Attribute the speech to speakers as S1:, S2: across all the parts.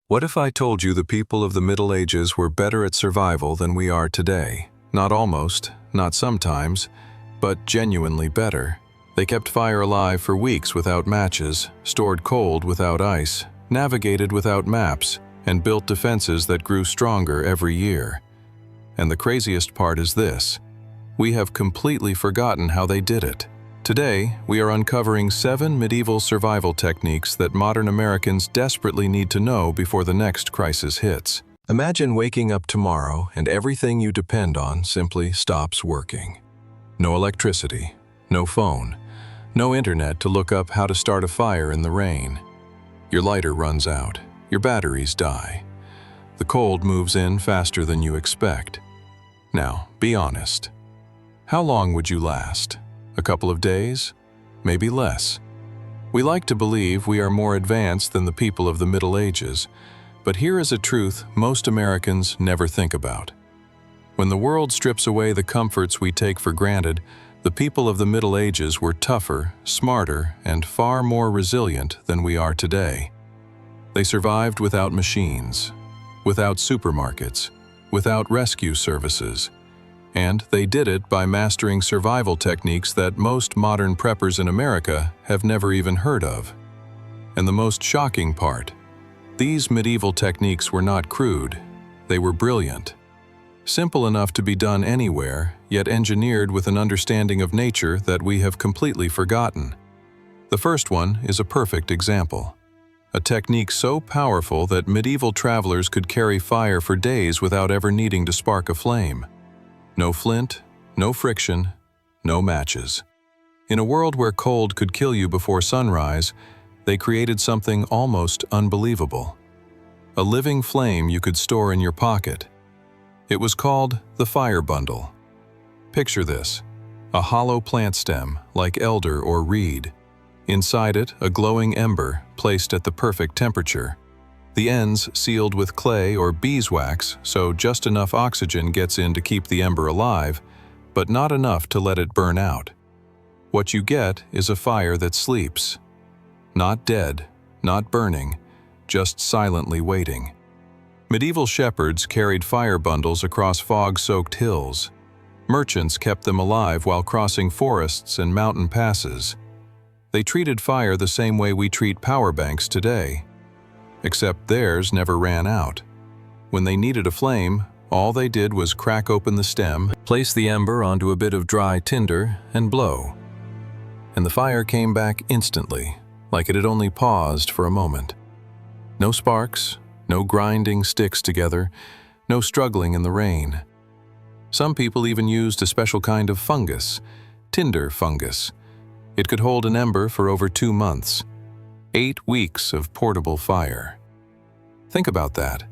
S1: What if I told you the people of the Middle Ages were better at survival than we are today? Not almost, not sometimes, but genuinely better. They kept fire alive for weeks without matches, stored cold without ice, navigated without maps, and built defenses that grew stronger every year. And the craziest part is this: we have completely forgotten how they did it. Today, we are uncovering 7 medieval survival techniques that modern Americans desperately need to know before the next crisis hits. Imagine waking up tomorrow and everything you depend on simply stops working. No electricity, no phone, no internet to look up how to start a fire in the rain. Your lighter runs out, your batteries die. The cold moves in faster than you expect. Now, be honest. How long would you last? A couple of days? Maybe less. We like to believe we are more advanced than the people of the Middle Ages, but here is a truth most Americans never think about. When the world strips away the comforts we take for granted, the people of the Middle Ages were tougher, smarter, and far more resilient than we are today. They survived without machines, without supermarkets, without rescue services. And they did it by mastering survival techniques that most modern preppers in America have never even heard of. And the most shocking part, these medieval techniques were not crude, they were brilliant. Simple enough to be done anywhere, yet engineered with an understanding of nature that we have completely forgotten. The first one is a perfect example. A technique so powerful that medieval travelers could carry fire for days without ever needing to spark a flame. No flint, no friction, no matches. In a world where cold could kill you before sunrise, they created something almost unbelievable. A living flame you could store in your pocket. It was called the fire bundle. Picture this: a hollow plant stem, like elder or reed. Inside it, a glowing ember placed at the perfect temperature. The ends sealed with clay or beeswax, so just enough oxygen gets in to keep the ember alive, but not enough to let it burn out. What you get is a fire that sleeps. Not dead, not burning, just silently waiting. Medieval shepherds carried fire bundles across fog-soaked hills. Merchants kept them alive while crossing forests and mountain passes. They treated fire the same way we treat power banks today. Except theirs never ran out. When they needed a flame, all they did was crack open the stem, place the ember onto a bit of dry tinder, and blow. And the fire came back instantly, like it had only paused for a moment. No sparks, no grinding sticks together, no struggling in the rain. Some people even used a special kind of fungus, tinder fungus. It could hold an ember for over 2 months. 8 weeks of portable fire. Think about that.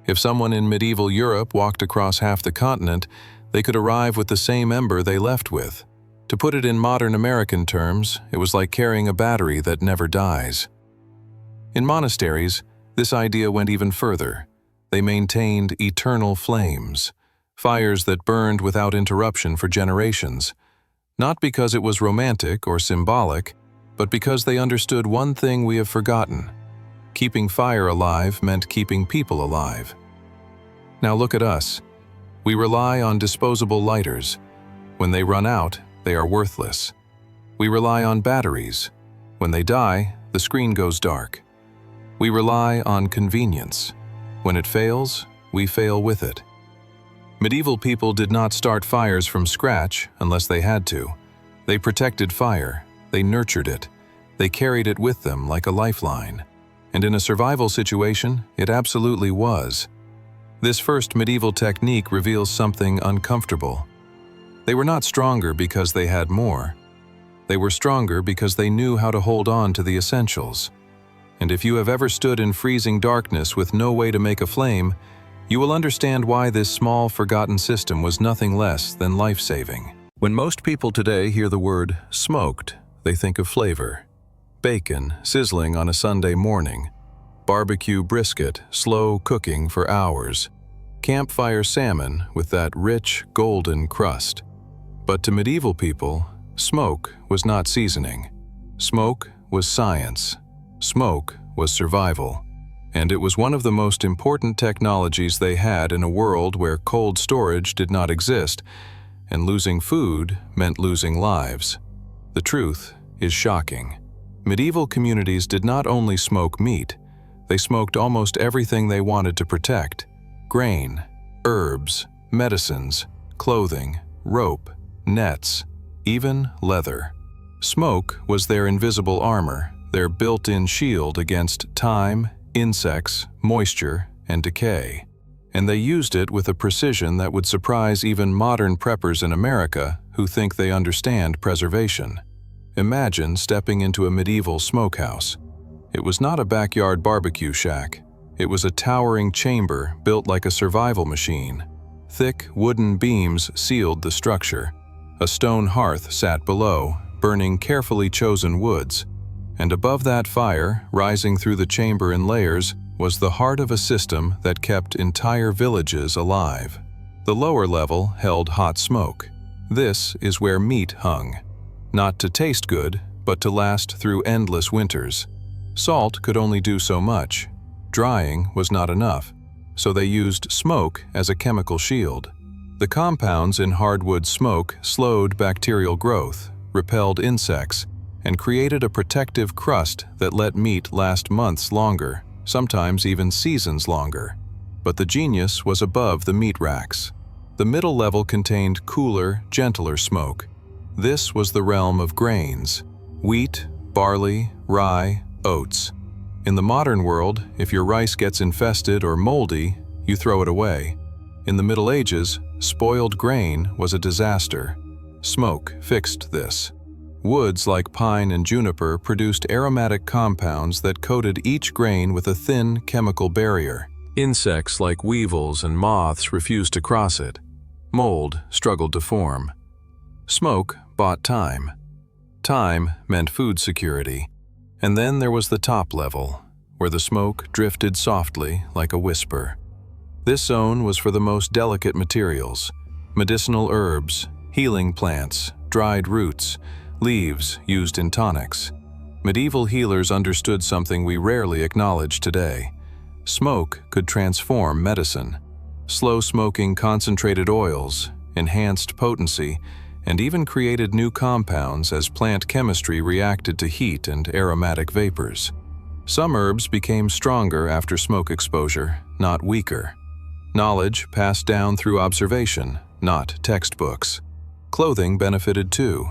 S1: If someone in medieval Europe walked across half the continent, they could arrive with the same ember they left with. To put it in modern American terms, it was like carrying a battery that never dies. In monasteries, this idea went even further. They maintained eternal flames, fires that burned without interruption for generations. Not because it was romantic or symbolic, but because they understood one thing we have forgotten. Keeping fire alive meant keeping people alive. Now look at us. We rely on disposable lighters. When they run out, they are worthless. We rely on batteries. When they die, the screen goes dark. We rely on convenience. When it fails, we fail with it. Medieval people did not start fires from scratch unless they had to. They protected fire. They nurtured it. They carried it with them like a lifeline. And in a survival situation, it absolutely was. This first medieval technique reveals something uncomfortable. They were not stronger because they had more. They were stronger because they knew how to hold on to the essentials. And if you have ever stood in freezing darkness with no way to make a flame, you will understand why this small, forgotten system was nothing less than life-saving. When most people today hear the word smoked, they think of flavor. Bacon sizzling on a Sunday morning. Barbecue brisket slow cooking for hours. Campfire salmon with that rich, golden crust. But to medieval people, smoke was not seasoning. Smoke was science. Smoke was survival. and it was one of the most important technologies they had in a world where cold storage did not exist, and losing food meant losing lives. The truth is shocking. Medieval communities did not only smoke meat, they smoked almost everything they wanted to protect: grain, herbs, medicines, clothing, rope, nets, even leather. Smoke was their invisible armor, their built-in shield against time, insects, moisture, and decay. And they used it with a precision that would surprise even modern preppers in America who think they understand preservation. Imagine stepping into a medieval smokehouse. It was not a backyard barbecue shack. It was a towering chamber built like a survival machine. Thick wooden beams sealed the structure. A stone hearth sat below, burning carefully chosen woods. And above that fire, rising through the chamber in layers, was the heart of a system that kept entire villages alive. The lower level held hot smoke. This is where meat hung. Not to taste good, but to last through endless winters. Salt could only do so much. Drying was not enough, so they used smoke as a chemical shield. The compounds in hardwood smoke slowed bacterial growth, repelled insects, and created a protective crust that let meat last months longer, sometimes even seasons longer. But the genius was above the meat racks. The middle level contained cooler, gentler smoke. This was the realm of grains: wheat, barley, rye, oats. In the modern world, if your rice gets infested or moldy, you throw it away. In the Middle Ages, spoiled grain was a disaster. Smoke fixed this. Woods like pine and juniper produced aromatic compounds that coated each grain with a thin chemical barrier. Insects like weevils and moths refused to cross it. Mold struggled to form. Smoke bought time. Time meant food security. And then there was the top level, where the smoke drifted softly like a whisper. This zone was for the most delicate materials: medicinal herbs, healing plants, dried roots, leaves used in tonics. Medieval healers understood something we rarely acknowledge today. Smoke could transform medicine. Slow-smoking concentrated oils, enhanced potency, and even created new compounds as plant chemistry reacted to heat and aromatic vapors. Some herbs became stronger after smoke exposure, not weaker. Knowledge passed down through observation, not textbooks. Clothing benefited too.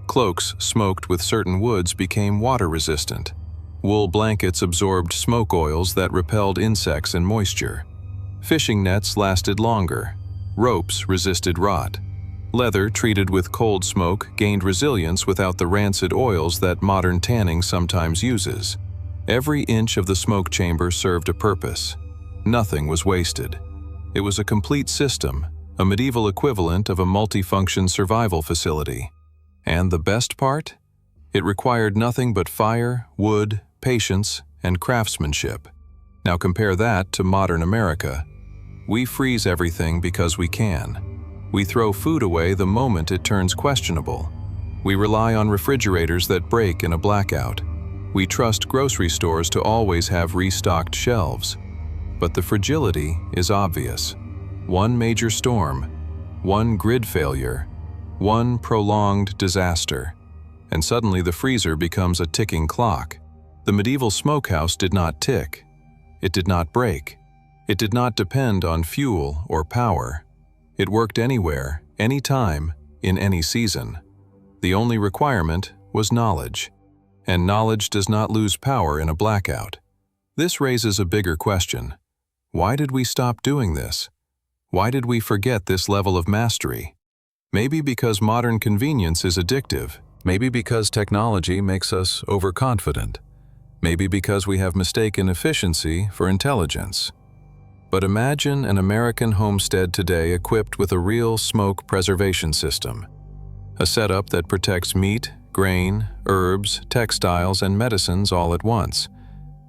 S1: Cloaks smoked with certain woods became water-resistant. Wool blankets absorbed smoke oils that repelled insects and moisture. Fishing nets lasted longer. Ropes resisted rot. Leather treated with cold smoke gained resilience without the rancid oils that modern tanning sometimes uses. Every inch of the smoke chamber served a purpose. Nothing was wasted. It was a complete system, a medieval equivalent of a multifunction survival facility. And the best part? It required nothing but fire, wood, patience, and craftsmanship. Now compare that to modern America. We freeze everything because we can. We throw food away the moment it turns questionable. We rely on refrigerators that break in a blackout. We trust grocery stores to always have restocked shelves. But the fragility is obvious. One major storm, one grid failure, one prolonged disaster, and suddenly the freezer becomes a ticking clock. The medieval smokehouse did not tick. It did not break. It did not depend on fuel or power. It worked anywhere, anytime, in any season. The only requirement was knowledge. And knowledge does not lose power in a blackout. This raises a bigger question. Why did we stop doing this? Why did we forget this level of mastery? Maybe because modern convenience is addictive. Maybe because technology makes us overconfident. Maybe because we have mistaken efficiency for intelligence. But imagine an American homestead today equipped with a real smoke preservation system. A setup that protects meat, grain, herbs, textiles, and medicines all at once.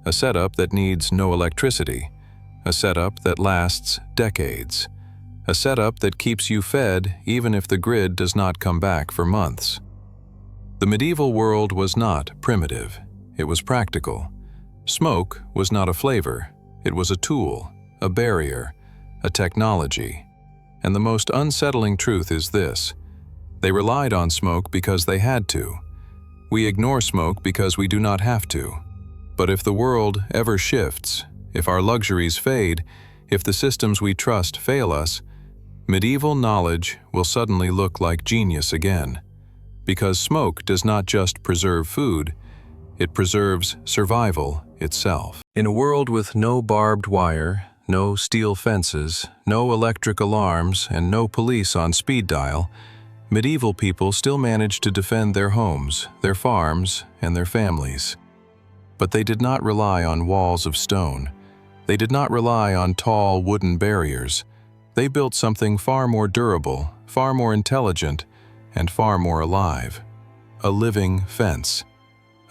S1: A setup that needs no electricity. A setup that lasts decades. A setup that keeps you fed even if the grid does not come back for months. The medieval world was not primitive. It was practical. Smoke was not a flavor, it was a tool, a barrier, a technology. And the most unsettling truth is this: they relied on smoke because they had to. We ignore smoke because we do not have to. But if the world ever shifts, if our luxuries fade, if the systems we trust fail us, medieval knowledge will suddenly look like genius again. Because smoke does not just preserve food, it preserves survival itself. In a world with no barbed wire, no steel fences, no electric alarms, and no police on speed dial, medieval people still managed to defend their homes, their farms, and their families. But they did not rely on walls of stone. They did not rely on tall wooden barriers. They built something far more durable, far more intelligent, and far more alive: a living fence.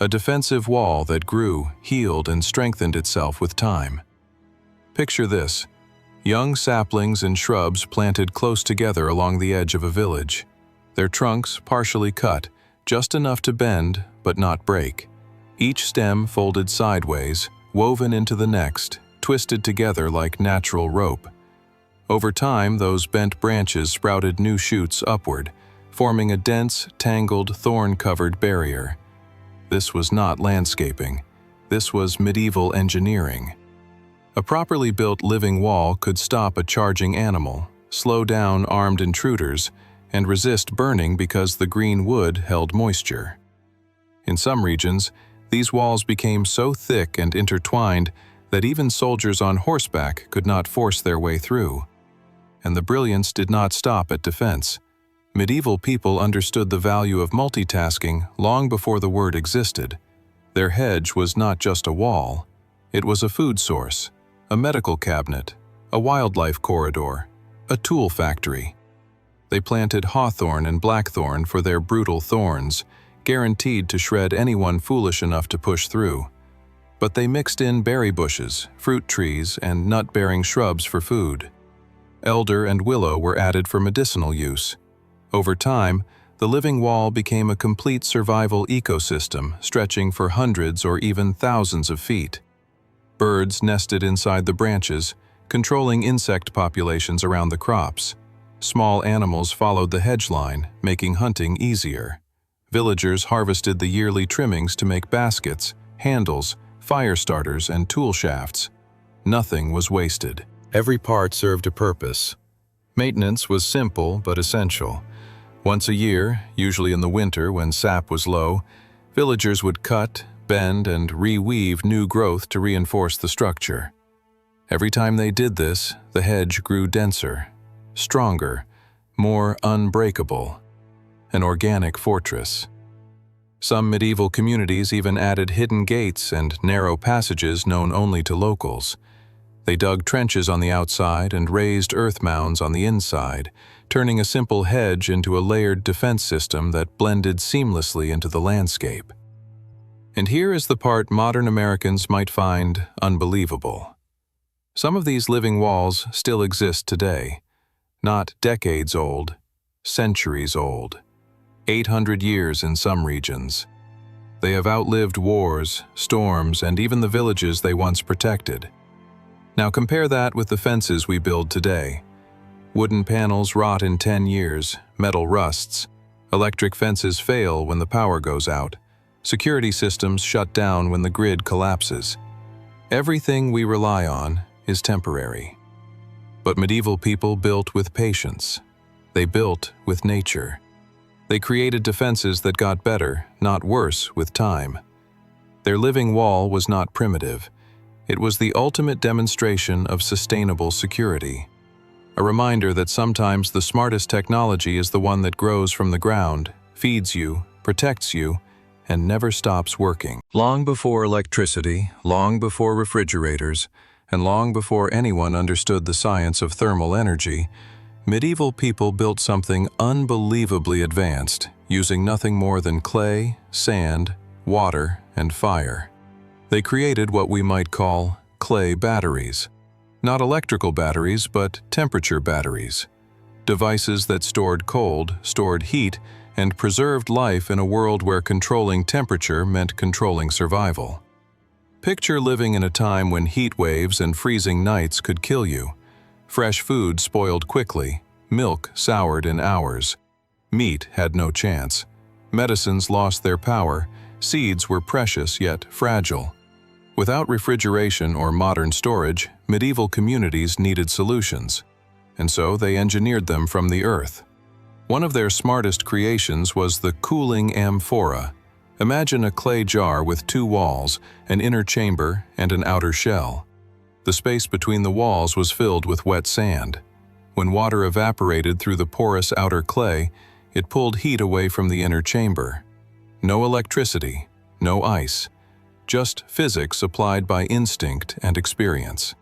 S1: A defensive wall that grew, healed, and strengthened itself with time. Picture this: young saplings and shrubs planted close together along the edge of a village. Their trunks partially cut, just enough to bend but not break. Each stem folded sideways, woven into the next, twisted together like natural rope. Over time, those bent branches sprouted new shoots upward, forming a dense, tangled, thorn-covered barrier. This was not landscaping. This was medieval engineering. A properly built living wall could stop a charging animal, slow down armed intruders, and resist burning because the green wood held moisture. In some regions, these walls became so thick and intertwined that even soldiers on horseback could not force their way through. And the brilliance did not stop at defense. Medieval people understood the value of multitasking long before the word existed. Their hedge was not just a wall. It was a food source, a medical cabinet, a wildlife corridor, a tool factory. They planted hawthorn and blackthorn for their brutal thorns, guaranteed to shred anyone foolish enough to push through. But they mixed in berry bushes, fruit trees, and nut-bearing shrubs for food. Elder and willow were added for medicinal use. Over time, the living wall became a complete survival ecosystem stretching for hundreds or even thousands of feet. Birds nested inside the branches, controlling insect populations around the crops. Small animals followed the hedge line, making hunting easier. Villagers harvested the yearly trimmings to make baskets, handles, fire starters, and tool shafts. Nothing was wasted. Every part served a purpose. Maintenance was simple but essential. Once a year, usually in the winter when sap was low, villagers would cut, bend, and reweave new growth to reinforce the structure. Every time they did this, the hedge grew denser, stronger, more unbreakable, an organic fortress. Some medieval communities even added hidden gates and narrow passages known only to locals. They dug trenches on the outside and raised earth mounds on the inside, turning a simple hedge into a layered defense system that blended seamlessly into the landscape. And here is the part modern Americans might find unbelievable. Some of these living walls still exist today, not decades old, centuries old, 800 years in some regions. They have outlived wars, storms, and even the villages they once protected. Now compare that with the fences we build today. Wooden panels rot in 10 years, metal rusts. Electric fences fail when the power goes out. Security systems shut down when the grid collapses. Everything we rely on is temporary. But medieval people built with patience. They built with nature. They created defenses that got better, not worse, with time. Their living wall was not primitive. It was the ultimate demonstration of sustainable security. A reminder that sometimes the smartest technology is the one that grows from the ground, feeds you, protects you, and never stops working. Long before electricity, long before refrigerators, and long before anyone understood the science of thermal energy, medieval people built something unbelievably advanced, using nothing more than clay, sand, water, and fire. They created what we might call clay batteries. Not electrical batteries, but temperature batteries. Devices that stored cold, stored heat, and preserved life in a world where controlling temperature meant controlling survival. Picture living in a time when heat waves and freezing nights could kill you. Fresh food spoiled quickly, milk soured in hours. Meat had no chance. Medicines lost their power, seeds were precious yet fragile. Without refrigeration or modern storage, medieval communities needed solutions, and so they engineered them from the earth. One of their smartest creations was the cooling amphora. Imagine a clay jar with two walls, an inner chamber and an outer shell. The space between the walls was filled with wet sand. When water evaporated through the porous outer clay, it pulled heat away from the inner chamber. No electricity, no ice, just physics applied by instinct and experience.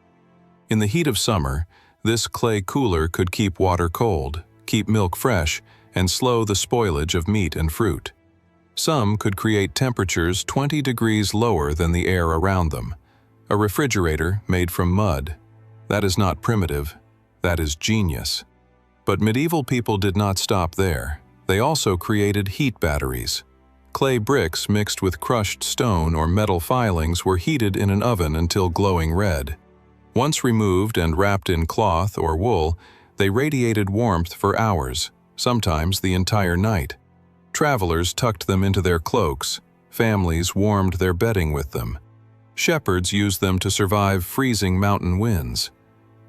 S1: In the heat of summer, this clay cooler could keep water cold, keep milk fresh, and slow the spoilage of meat and fruit. Some could create temperatures 20 degrees lower than the air around them. A refrigerator made from mud. That is not primitive, that is genius. But medieval people did not stop there. They also created heat batteries. Clay bricks mixed with crushed stone or metal filings were heated in an oven until glowing red. Once removed and wrapped in cloth or wool, they radiated warmth for hours, sometimes the entire night. Travelers tucked them into their cloaks. Families warmed their bedding with them. Shepherds used them to survive freezing mountain winds.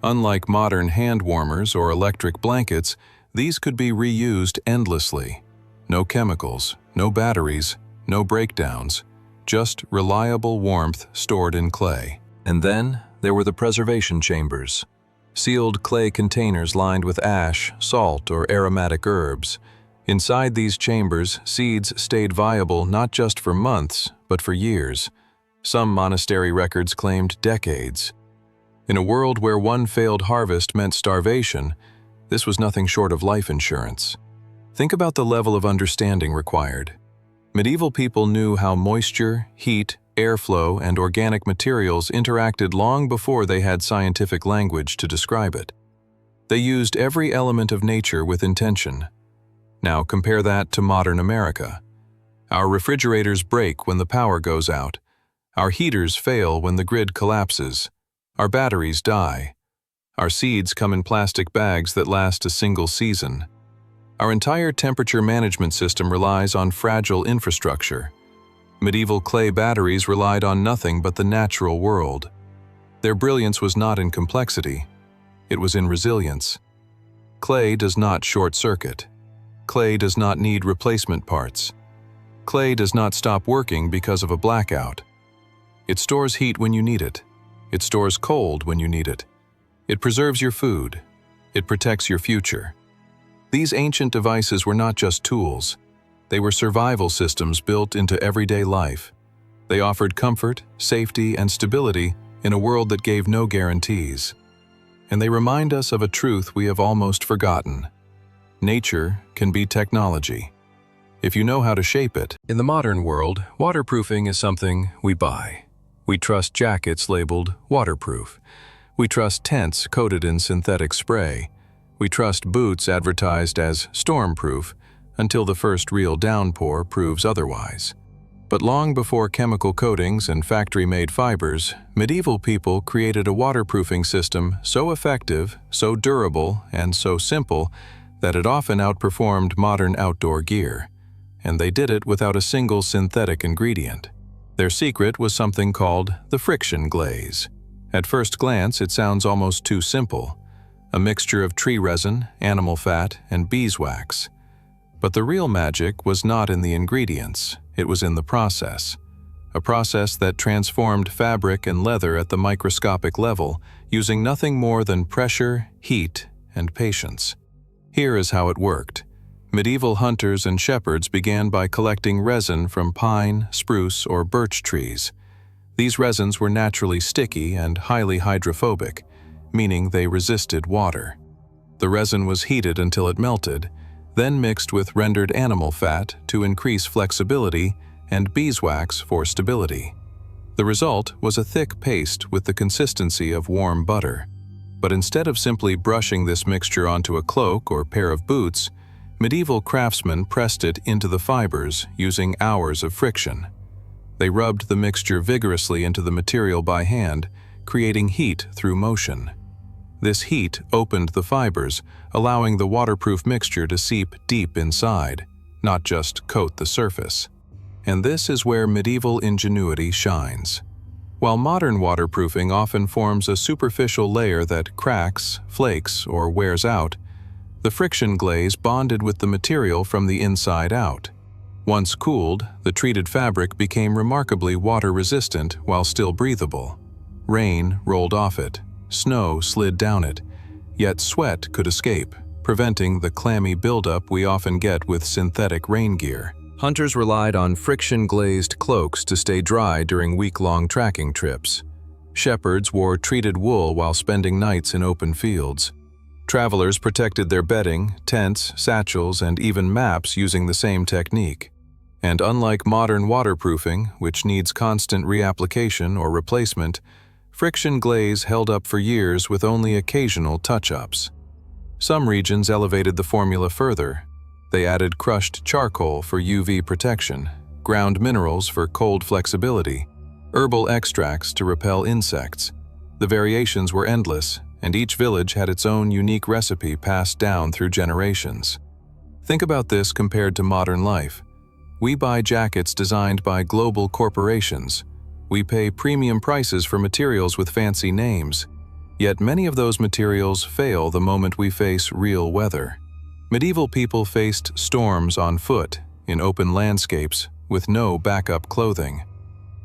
S1: Unlike modern hand warmers or electric blankets, these could be reused endlessly. No chemicals, no batteries, no breakdowns, just reliable warmth stored in clay. And then there were the preservation chambers. Sealed clay containers lined with ash, salt, or aromatic herbs. Inside these chambers, seeds stayed viable not just for months, but for years. Some monastery records claimed decades. In a world where one failed harvest meant starvation, this was nothing short of life insurance. Think about the level of understanding required. Medieval people knew how moisture, heat, airflow, and organic materials interacted long before they had scientific language to describe it. They used every element of nature with intention. Now compare that to modern America. Our refrigerators break when the power goes out. Our heaters fail when the grid collapses. Our batteries die. Our seeds come in plastic bags that last a single season. Our entire temperature management system relies on fragile infrastructure. Medieval clay batteries relied on nothing but the natural world. Their brilliance was not in complexity. It was in resilience. Clay does not short-circuit. Clay does not need replacement parts. Clay does not stop working because of a blackout. It stores heat when you need it. It stores cold when you need it. It preserves your food. It protects your future. These ancient devices were not just tools. They were survival systems built into everyday life. They offered comfort, safety, and stability in a world that gave no guarantees. And they remind us of a truth we have almost forgotten. Nature can be technology, if you know how to shape it. In the modern world, waterproofing is something we buy. We trust jackets labeled waterproof. We trust tents coated in synthetic spray. We trust boots advertised as stormproof until the first real downpour proves otherwise. But long before chemical coatings and factory-made fibers, medieval people created a waterproofing system so effective, so durable, and so simple that it often outperformed modern outdoor gear. And they did it without a single synthetic ingredient. Their secret was something called the friction glaze. At first glance, it sounds almost too simple. A mixture of tree resin, animal fat, and beeswax. But the real magic was not in the ingredients, it was in the process. A process that transformed fabric and leather at the microscopic level, using nothing more than pressure, heat, and patience. Here is how it worked. Medieval hunters and shepherds began by collecting resin from pine, spruce, or birch trees. These resins were naturally sticky and highly hydrophobic, meaning they resisted water. The resin was heated until it melted, then mixed with rendered animal fat to increase flexibility and beeswax for stability. The result was a thick paste with the consistency of warm butter. But instead of simply brushing this mixture onto a cloak or pair of boots, medieval craftsmen pressed it into the fibers using hours of friction. They rubbed the mixture vigorously into the material by hand, creating heat through motion. This heat opened the fibers, allowing the waterproof mixture to seep deep inside, not just coat the surface. And this is where medieval ingenuity shines. While modern waterproofing often forms a superficial layer that cracks, flakes, or wears out, the friction glaze bonded with the material from the inside out. Once cooled, the treated fabric became remarkably water-resistant while still breathable. Rain rolled off it, snow slid down it, yet sweat could escape, preventing the clammy buildup we often get with synthetic rain gear. Hunters relied on friction-glazed cloaks to stay dry during week-long tracking trips. Shepherds wore treated wool while spending nights in open fields. Travelers protected their bedding, tents, satchels, and even maps using the same technique. And unlike modern waterproofing, which needs constant reapplication or replacement, friction glaze held up for years with only occasional touch-ups. Some regions elevated the formula further. They added crushed charcoal for UV protection, ground minerals for cold flexibility, herbal extracts to repel insects. The variations were endless, and each village had its own unique recipe passed down through generations. Think about this compared to modern life. We buy jackets designed by global corporations. We pay premium prices for materials with fancy names. Yet many of those materials fail the moment we face real weather. Medieval people faced storms on foot, in open landscapes, with no backup clothing.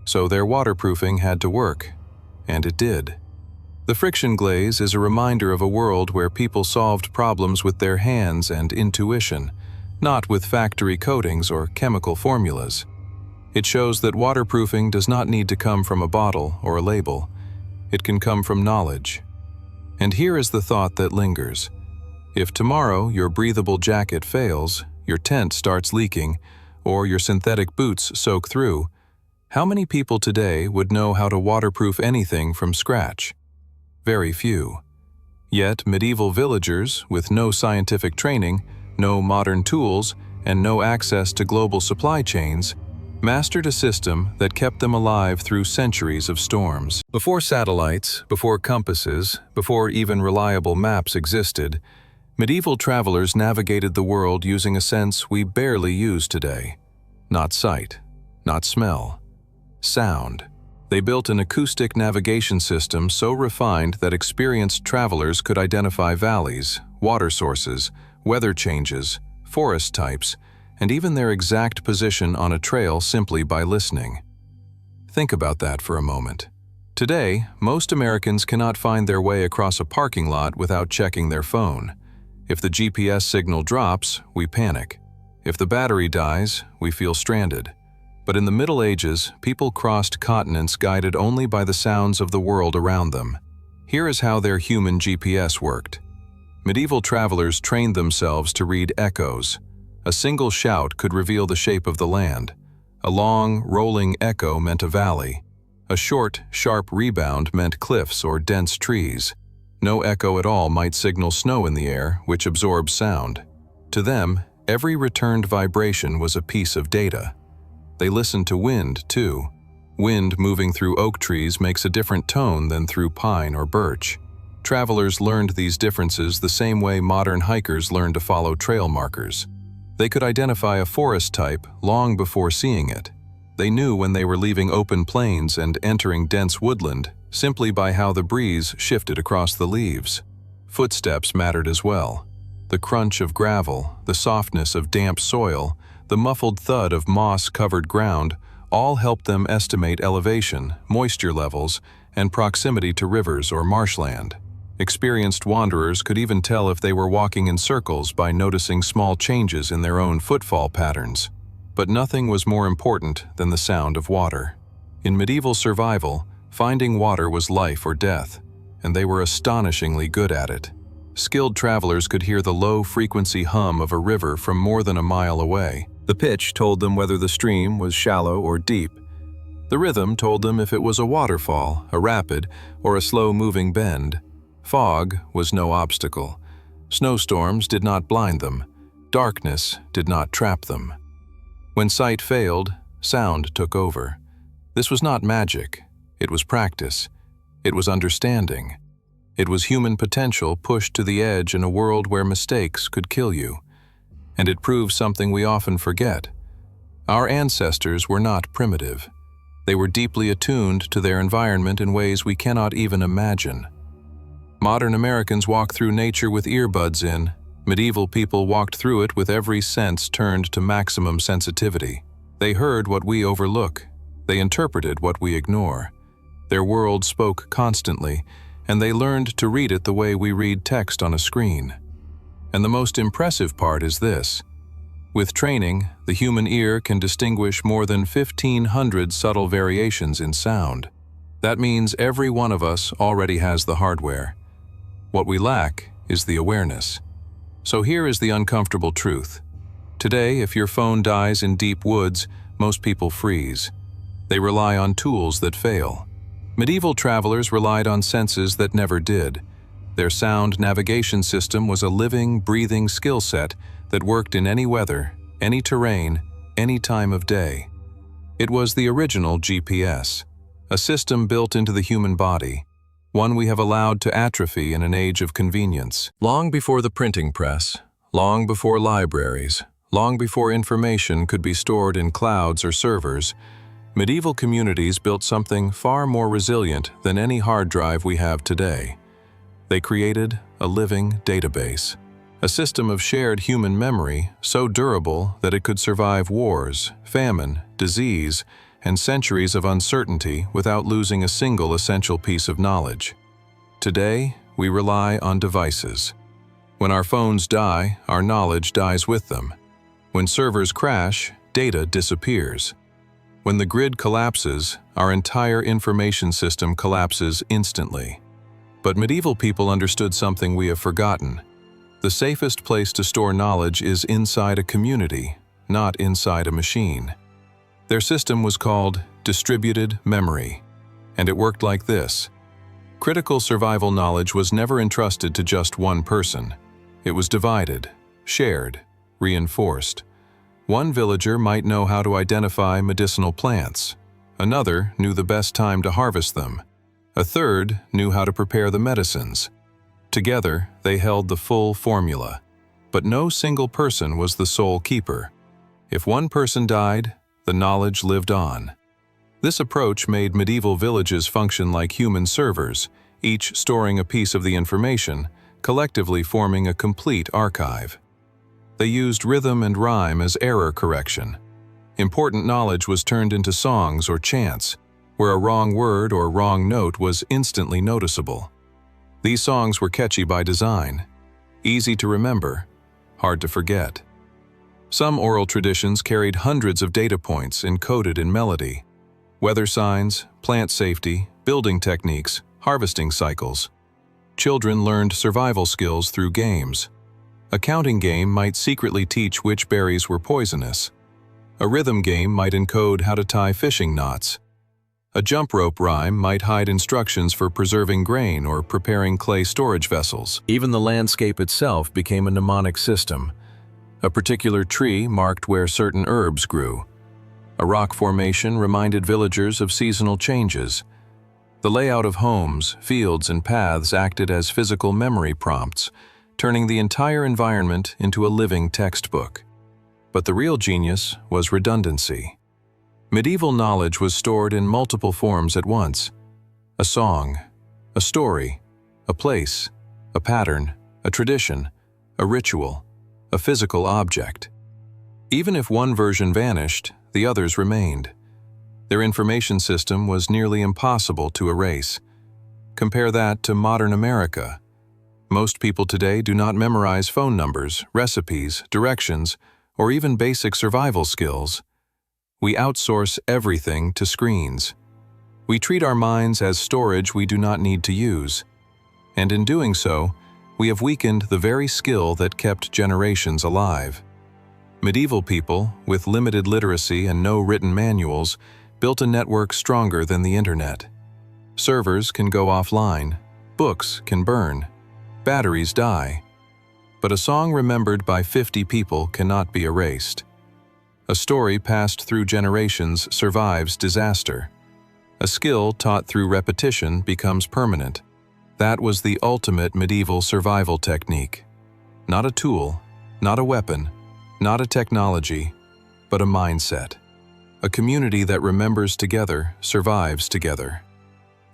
S1: So their waterproofing had to work, and it did. The friction glaze is a reminder of a world where people solved problems with their hands and intuition, not with factory coatings or chemical formulas. It shows that waterproofing does not need to come from a bottle or a label. It can come from knowledge. And here is the thought that lingers. If tomorrow your breathable jacket fails, your tent starts leaking, or your synthetic boots soak through, how many people today would know how to waterproof anything from scratch? Very few. Yet medieval villagers, with no scientific training, no modern tools, and no access to global supply chains, mastered a system that kept them alive through centuries of storms. Before satellites, before compasses, before even reliable maps existed, medieval travelers navigated the world using a sense we barely use today. Not sight, not smell, sound. They built an acoustic navigation system so refined that experienced travelers could identify valleys, water sources, weather changes, forest types, and even their exact position on a trail simply by listening. Think about that for a moment. Today, most Americans cannot find their way across a parking lot without checking their phone. If the GPS signal drops, we panic. If the battery dies, we feel stranded. But in the Middle Ages, people crossed continents guided only by the sounds of the world around them. Here is how their human GPS worked. Medieval travelers trained themselves to read echoes. A single shout could reveal the shape of the land. A long, rolling echo meant a valley. A short, sharp rebound meant cliffs or dense trees. No echo at all might signal snow in the air, which absorbs sound. To them, every returned vibration was a piece of data. They listened to wind, too. Wind moving through oak trees makes a different tone than through pine or birch. Travelers learned these differences the same way modern hikers learn to follow trail markers. They could identify a forest type long before seeing it. They knew when they were leaving open plains and entering dense woodland simply by how the breeze shifted across the leaves. Footsteps mattered as well. The crunch of gravel, the softness of damp soil, the muffled thud of moss-covered ground all helped them estimate elevation, moisture levels, and proximity to rivers or marshland. Experienced wanderers could even tell if they were walking in circles by noticing small changes in their own footfall patterns. But nothing was more important than the sound of water. In medieval survival, finding water was life or death, and they were astonishingly good at it. Skilled travelers could hear the low-frequency hum of a river from more than a mile away. The pitch told them whether the stream was shallow or deep. The rhythm told them if it was a waterfall, a rapid, or a slow-moving bend. Fog was no obstacle. Snowstorms did not blind them. Darkness did not trap them. When sight failed, sound took over. This was not magic. It was practice. It was understanding. It was human potential pushed to the edge in a world where mistakes could kill you. And it proves something we often forget. Our ancestors were not primitive. They were deeply attuned to their environment in ways we cannot even imagine. Modern Americans walk through nature with earbuds in. Medieval people walked through it with every sense turned to maximum sensitivity. They heard what we overlook. They interpreted what we ignore. Their world spoke constantly, and they learned to read it the way we read text on a screen. And the most impressive part is this. With training, the human ear can distinguish more than 1,500 subtle variations in sound. That means every one of us already has the hardware. What we lack is the awareness. So here is the uncomfortable truth. Today, if your phone dies in deep woods, most people freeze. They rely on tools that fail. Medieval travelers relied on senses that never did. Their sound navigation system was a living, breathing skill set that worked in any weather, any terrain, any time of day. It was the original GPS, a system built into the human body, one we have allowed to atrophy in an age of convenience. Long before the printing press, long before libraries, long before information could be stored in clouds or servers, medieval communities built something far more resilient than any hard drive we have today. They created a living database, a system of shared human memory so durable that it could survive wars, famine, disease, and centuries of uncertainty without losing a single essential piece of knowledge. Today, we rely on devices. When our phones die, our knowledge dies with them. When servers crash, data disappears. When the grid collapses, our entire information system collapses instantly. But medieval people understood something we have forgotten. The safest place to store knowledge is inside a community, not inside a machine. Their system was called distributed memory, and it worked like this. Critical survival knowledge was never entrusted to just one person. It was divided, shared, reinforced. One villager might know how to identify medicinal plants. Another knew the best time to harvest them. A third knew how to prepare the medicines. Together, they held the full formula. But no single person was the sole keeper. If one person died, the knowledge lived on. This approach made medieval villages function like human servers, each storing a piece of the information, collectively forming a complete archive. They used rhythm and rhyme as error correction. Important knowledge was turned into songs or chants, where a wrong word or wrong note was instantly noticeable. These songs were catchy by design, easy to remember, hard to forget. Some oral traditions carried hundreds of data points encoded in melody. Weather signs, plant safety, building techniques, harvesting cycles. Children learned survival skills through games. A counting game might secretly teach which berries were poisonous. A rhythm game might encode how to tie fishing knots. A jump rope rhyme might hide instructions for preserving grain or preparing clay storage vessels. Even the landscape itself became a mnemonic system. A particular tree marked where certain herbs grew. A rock formation reminded villagers of seasonal changes. The layout of homes, fields, and paths acted as physical memory prompts, turning the entire environment into a living textbook. But the real genius was redundancy. Medieval knowledge was stored in multiple forms at once. A song, a story, a place, a pattern, a tradition, a ritual, a physical object. Even if one version vanished, the others remained. Their information system was nearly impossible to erase. Compare that to modern America. Most people today do not memorize phone numbers, recipes, directions, or even basic survival skills. We outsource everything to screens. We treat our minds as storage we do not need to use. And in doing so, we have weakened the very skill that kept generations alive. Medieval people, with limited literacy and no written manuals, built a network stronger than the internet. Servers can go offline, books can burn, batteries die. But a song remembered by 50 people cannot be erased. A story passed through generations survives disaster. A skill taught through repetition becomes permanent. That was the ultimate medieval survival technique. Not a tool, not a weapon, not a technology, but a mindset. A community that remembers together, survives together.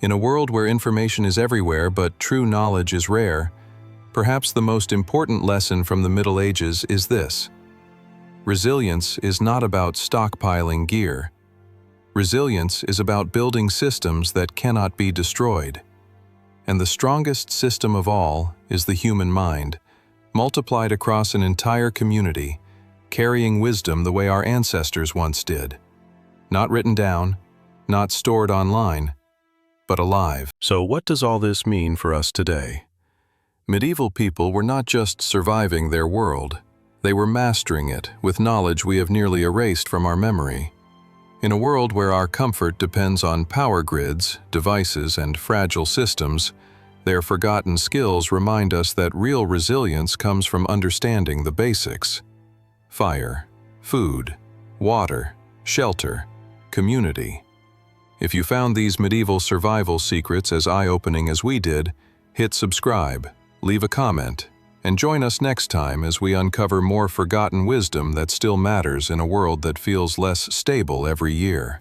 S1: In a world where information is everywhere but true knowledge is rare, perhaps the most important lesson from the Middle Ages is this: resilience is not about stockpiling gear. Resilience is about building systems that cannot be destroyed. And the strongest system of all is the human mind, multiplied across an entire community, carrying wisdom the way our ancestors once did. Not written down, not stored online, but alive. So what does all this mean for us today? Medieval people were not just surviving their world, they were mastering it with knowledge we have nearly erased from our memory. In a world where our comfort depends on power grids, devices, and fragile systems, their forgotten skills remind us that real resilience comes from understanding the basics: fire, food, water, shelter, community. If you found these medieval survival secrets as eye-opening as we did, hit subscribe, leave a comment, and join us next time as we uncover more forgotten wisdom that still matters in a world that feels less stable every year.